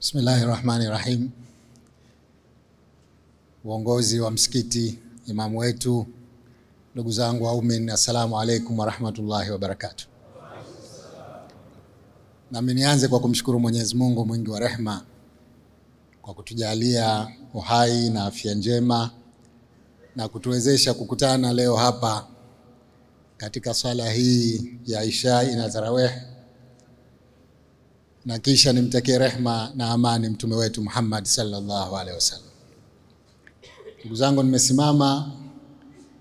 Bismillahirrahmanirrahim. Uongozi wa msikiti, imamu wetu, ndugu zangu waumini, assalamu alaikum warahmatullahi wabarakatuh. Nami nianze kwa kumshukuru Mwenyezi Mungu mwingi wa rehema kwa kutujalia uhai na afya njema na kutuwezesha kukutana leo hapa katika swala hii ya Isha na Tarawih, na kisha nimtakie rehema na amani mtume wetu Muhammad sallallahu alaihi wasallam. Ndugu zangu, nimesimama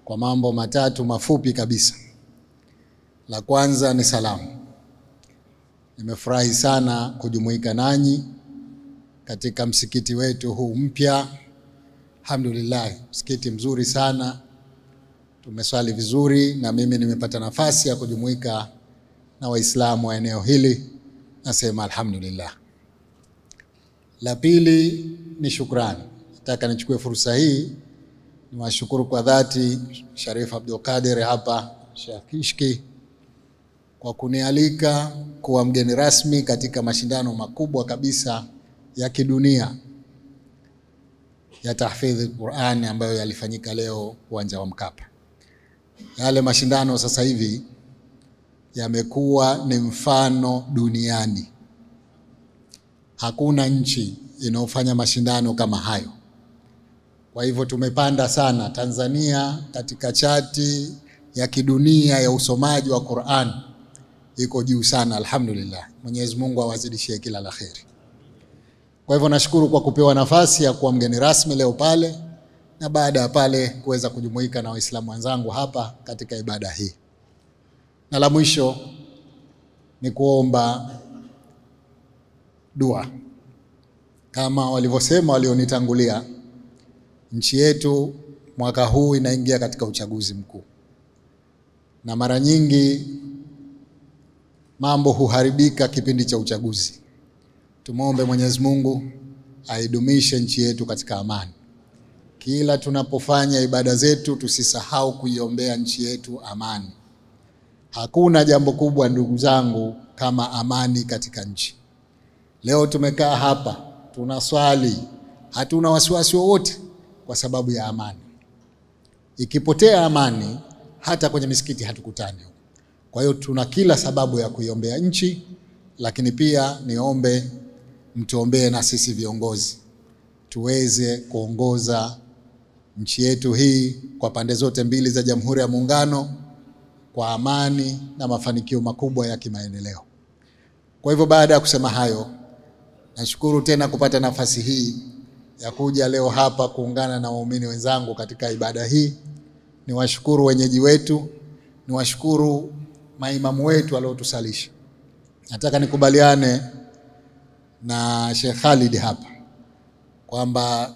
kwa mambo matatu mafupi kabisa. La kwanza ni salamu. Nimefurahi sana kujumuika nanyi katika msikiti wetu huu mpya. Alhamdulillah, msikiti mzuri sana. Tumeswali vizuri na mimi nimepata nafasi ya kujumuika na Waislamu wa eneo hili. Nasema alhamdulillah. La pili ni shukrani. Nataka nichukue fursa hii niwashukuru kwa dhati Sharif Abdul Qadir hapa Sheikh Kishki kwa kunialika kuwa mgeni rasmi katika mashindano makubwa kabisa ya kidunia ya tahfidhi Qur'an ambayo yalifanyika leo uwanja wa Mkapa. Yale mashindano sasa hivi yamekuwa ni mfano duniani. Hakuna nchi inayofanya mashindano kama hayo. Kwa hivyo tumepanda sana Tanzania katika chati ya kidunia ya usomaji wa Qur'an. Iko juu sana, alhamdulillah. Mwenyezi Mungu awazidishie kila la kheri. Kwa hivyo nashukuru kwa kupewa nafasi ya kuwa mgeni rasmi leo pale, na baada ya pale kuweza kujumuika na Waislamu wenzangu hapa katika ibada hii. Na la mwisho ni kuomba dua. Kama walivyosema walionitangulia, nchi yetu mwaka huu inaingia katika uchaguzi mkuu. Na mara nyingi mambo huharibika kipindi cha uchaguzi. Tumuombe Mwenyezi Mungu aidumishe nchi yetu katika amani. Kila tunapofanya ibada zetu tusisahau kuiombea nchi yetu amani. Hakuna jambo kubwa ndugu zangu kama amani katika nchi. Leo tumekaa hapa, tunaswali, hatuna wasiwasi wowote kwa sababu ya amani. Ikipotea amani, hata kwenye misikiti hatukutani. Kwa hiyo tuna kila sababu ya kuiombea nchi, lakini pia niombe mtuombee na sisi viongozi tuweze kuongoza nchi yetu hii kwa pande zote mbili za Jamhuri ya Muungano kwa amani na mafanikio makubwa ya kimaendeleo. Kwa hivyo baada ya kusema hayo, nashukuru tena kupata nafasi hii ya kuja leo hapa kuungana na waumini wenzangu katika ibada hii. Niwashukuru wenyeji wetu, niwashukuru maimamu wetu waliotusalisha. Nataka nikubaliane na Sheikh Khalid hapa kwamba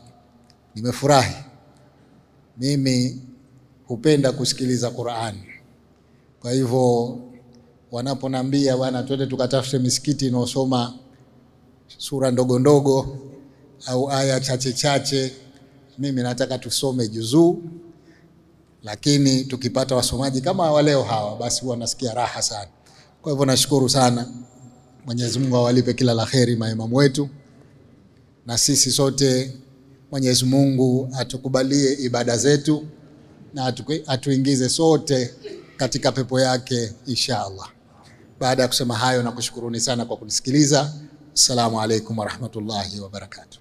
nimefurahi. Mimi hupenda kusikiliza Qur'an. Kwa hivyo wanaponambia bwana twende tukatafute misikiti inaosoma sura ndogo ndogo au aya chache chache, mimi nataka tusome juzuu, lakini tukipata wasomaji kama waleo hawa basi huwa nasikia raha sana. Kwa hivyo nashukuru sana. Mwenyezi Mungu awalipe kila la kheri maimamu wetu, na sisi sote Mwenyezi Mungu atukubalie ibada zetu na atuingize sote katika pepo yake inshallah. Baada ya kusema hayo, na kushukuruni sana kwa kunisikiliza. Assalamu alaikum warahmatullahi wabarakatuh.